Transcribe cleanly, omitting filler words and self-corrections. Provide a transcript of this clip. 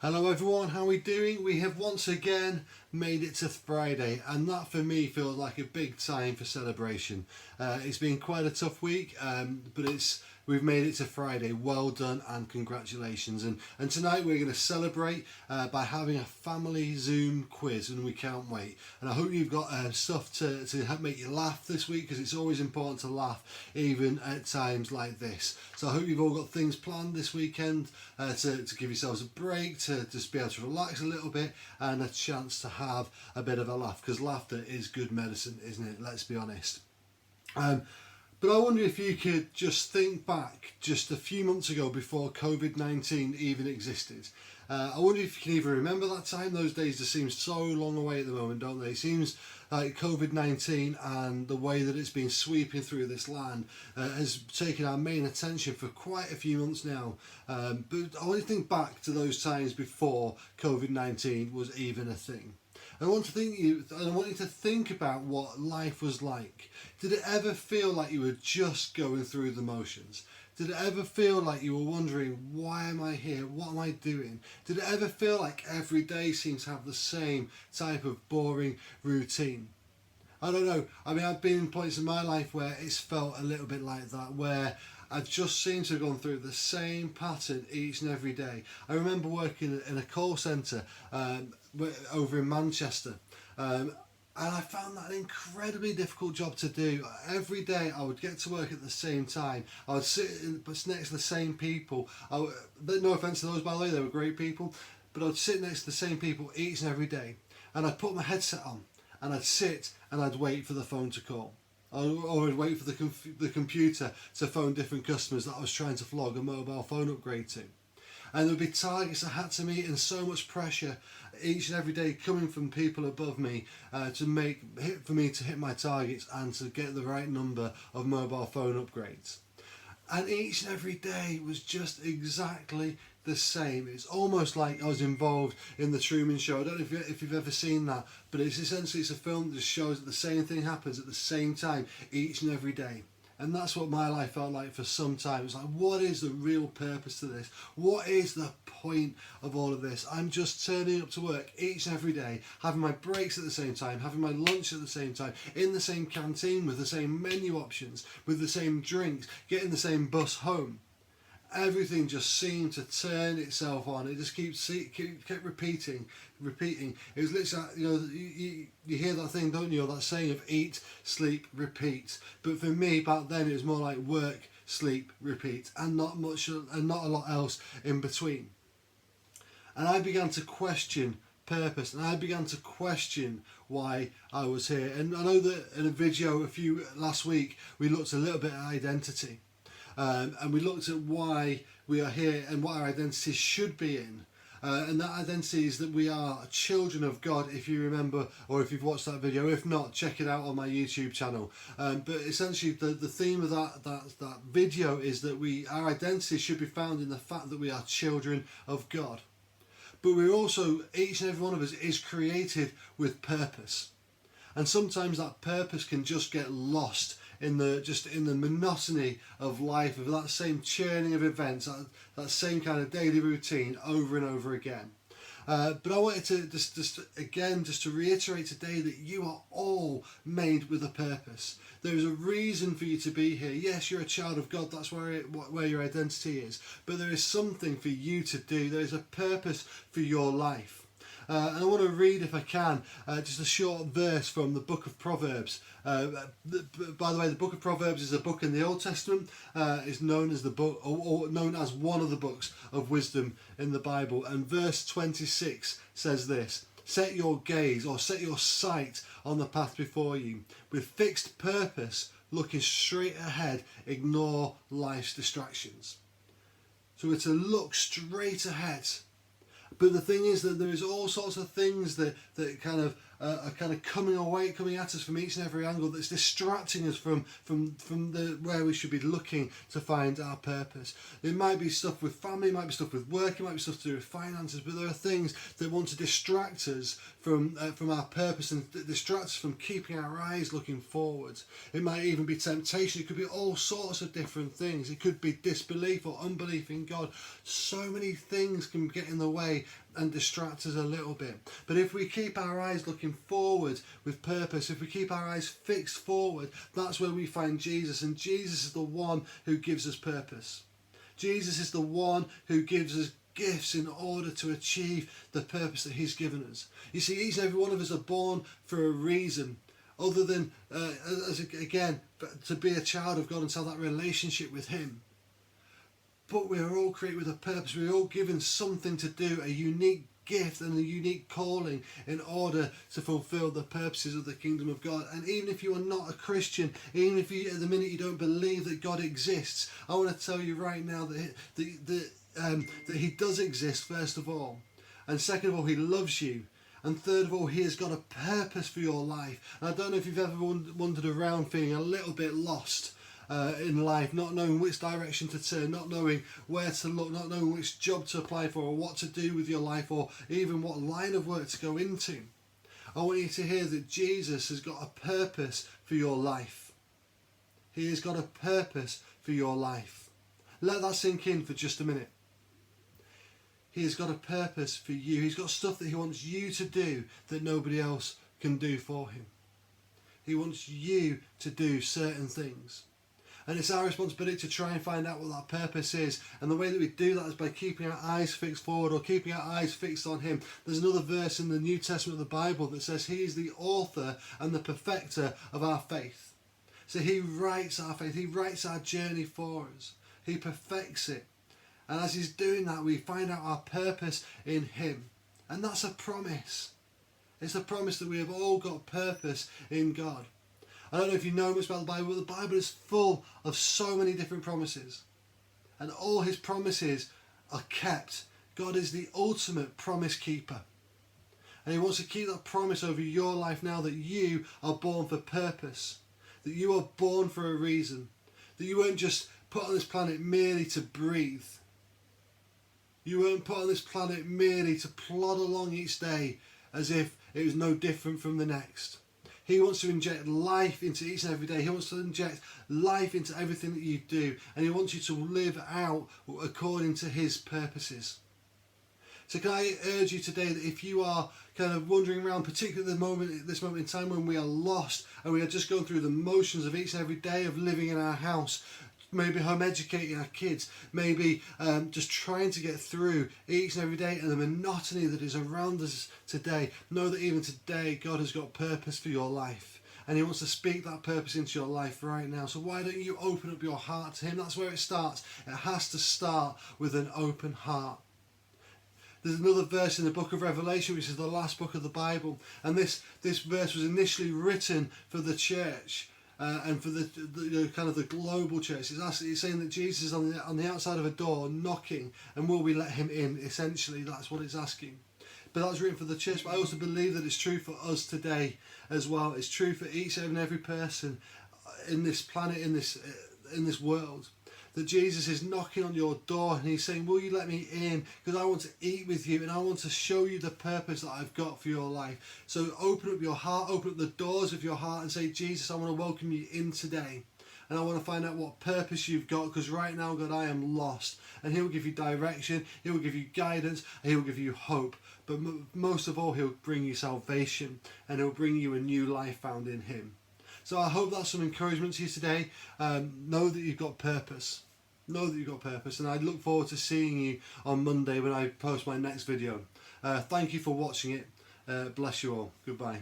Hello everyone, how are we doing? We have once again made it to Friday, and that for me feels like a big time for celebration. It's been quite a tough week, but we've made it to Friday. Well done and congratulations. And tonight we're going to celebrate by having a family Zoom quiz, and we can't wait. And I hope you've got stuff to help make you laugh this week, because it's always important to laugh even at times like this. So I hope you've all got things planned this weekend to give yourselves a break, to just be able to relax a little bit and a chance to have a bit of a laugh, because laughter is good medicine, isn't it? Let's be honest. But I wonder if you could just think back just a few months ago, before COVID-19 even existed. I wonder if you can even remember that time. Those days just seem so long away at the moment, don't they? It seems like COVID-19 and the way that it's been sweeping through this land has taken our main attention for quite a few months now. But I want to think back to those times before COVID-19 was even a thing. I want you to think about what life was like. Did it ever feel like you were just going through the motions? Did it ever feel like you were wondering, why am I here? What am I doing? Did it ever feel like every day seems to have the same type of boring routine? I don't know. I mean, I've been in points in my life where it's felt a little bit like that, where I've just seemed to have gone through the same pattern each and every day. I remember working in a call centre over in Manchester, and I found that an incredibly difficult job to do. Every day I would get to work at the same time. I would sit next to the same people. No offence to those, by the way, they were great people, but I would sit next to the same people each and every day. And I'd put my headset on and I'd sit and I'd wait for the phone to call. Or I'd wait for the computer to phone different customers that I was trying to flog a mobile phone upgrade to. And there would be targets I had to meet, and so much pressure each and every day coming from people above me for me to hit my targets and to get the right number of mobile phone upgrades. And each and every day was just exactly the same. It's almost like I was involved in the Truman Show. I don't know if you've ever seen that, but it's a film that just shows that the same thing happens at the same time each and every day. And that's what my life felt like for some time. It's like, what is the real purpose to this? What is the point of all of this? I'm just turning up to work each and every day, having my breaks at the same time, having my lunch at the same time, in the same canteen with the same menu options, with the same drinks, getting the same bus home. Everything just seemed to turn itself on. It just kept repeating. It was literally, you hear that thing, don't you? Or that saying of eat, sleep, repeat. But for me back then, it was more like work, sleep, repeat, and not a lot else in between. And I began to question purpose, and I began to question why I was here. And I know that in a video last week we looked a little bit at identity. And we looked at why we are here and what our identity should be in. And that identity is that we are children of God, if you remember, or if you've watched that video. If not, check it out on my YouTube channel. But essentially the theme of that video is that our identity should be found in the fact that we are children of God. But we're also, each and every one of us is created with purpose. And sometimes that purpose can just get lost in the monotony of life, of that same churning of events, that same kind of daily routine over and over again. But I wanted to just to reiterate today that you are all made with a purpose. There is a reason for you to be here. Yes, you're a child of God, that's where your identity is, but there is something for you to do. There is a purpose for your life. And I want to read, if I can, just a short verse from the book of Proverbs. By the way, the book of Proverbs is a book in the Old Testament. It's known as known as one of the books of wisdom in the Bible. And verse 26 says this: "Set your gaze, or set your sight on the path before you. With fixed purpose, looking straight ahead, ignore life's distractions." So we're to look straight ahead. But the thing is that there is all sorts of things that kind of are kind of coming at us from each and every angle, that's distracting us from the where we should be looking to find our purpose. It might be stuff with family, it might be stuff with work, it might be stuff to do with finances, but there are things that want to distract us from our purpose and distract us from keeping our eyes looking forward. It might even be temptation. It could be all sorts of different things. It could be disbelief or unbelief in God. So many things can get in the way and distract us a little bit. But if we keep our eyes looking forward with purpose, if we keep our eyes fixed forward, that's where we find Jesus. And Jesus is the one who gives us purpose. Jesus is the one who gives us gifts in order to achieve the purpose that he's given us. You see, each and every one of us are born for a reason, other than to be a child of God and to have that relationship with him. But we're all created with a purpose. We're all given something to do, a unique gift and a unique calling in order to fulfill the purposes of the kingdom of God. And even if you are not a Christian, even if you at the minute you don't believe that God exists, I want to tell you right now that he does exist, first of all, and second of all, he loves you, and third of all, he has got a purpose for your life. And I don't know if you've ever wandered around feeling a little bit lost in life, not knowing which direction to turn, not knowing where to look, not knowing which job to apply for, or what to do with your life, or even what line of work to go into. I want you to hear that Jesus has got a purpose for your life. He has got a purpose for your life. Let that sink in for just a minute. He has got a purpose for you. He's got stuff that he wants you to do that nobody else can do for him. He wants you to do certain things. And it's our responsibility to try and find out what that purpose is. And the way that we do that is by keeping our eyes fixed forward, or keeping our eyes fixed on him. There's another verse in the New Testament of the Bible that says he is the author and the perfecter of our faith. So he writes our faith. He writes our journey for us. He perfects it. And as he's doing that, we find out our purpose in him. And that's a promise. It's a promise that we have all got purpose in God. I don't know if you know much about the Bible, but the Bible is full of so many different promises. And all his promises are kept. God is the ultimate promise keeper. And he wants to keep that promise over your life now, that you are born for purpose. That you are born for a reason. That you weren't just put on this planet merely to breathe. You weren't put on this planet merely to plod along each day as if it was no different from the next. He wants to inject life into each and every day. He wants to inject life into everything that you do. And he wants you to live out according to his purposes. So can I urge you today that if you are kind of wandering around, particularly at this moment in time when we are lost and we are just going through the motions of each and every day of living in our house, maybe home educating our kids, maybe just trying to get through each and every day and the monotony that is around us today, know that even today God has got purpose for your life. And he wants to speak that purpose into your life right now. So why don't you open up your heart to him? That's where it starts. It has to start with an open heart. There's another verse in the book of Revelation, which is the last book of the Bible. And this verse was initially written for the church. And for the kind of the global church. It's saying that Jesus is on the outside of a door knocking, and will we let him in? Essentially, that's what it's asking. But that was written for the church. But I also believe that it's true for us today as well. It's true for each and every person in this planet, in this world. That Jesus is knocking on your door and he's saying, will you let me in? Because I want to eat with you and I want to show you the purpose that I've got for your life. So open up your heart, open up the doors of your heart and say, Jesus, I want to welcome you in today. And I want to find out what purpose you've got, because right now, God, I am lost. And he will give you direction, he will give you guidance, and he will give you hope. But most of all, he'll bring you salvation and he'll bring you a new life found in him. So I hope that's some encouragement to you today. Know that you've got purpose. Know that you've got purpose. And I look forward to seeing you on Monday when I post my next video. Thank you for watching it. Bless you all. Goodbye.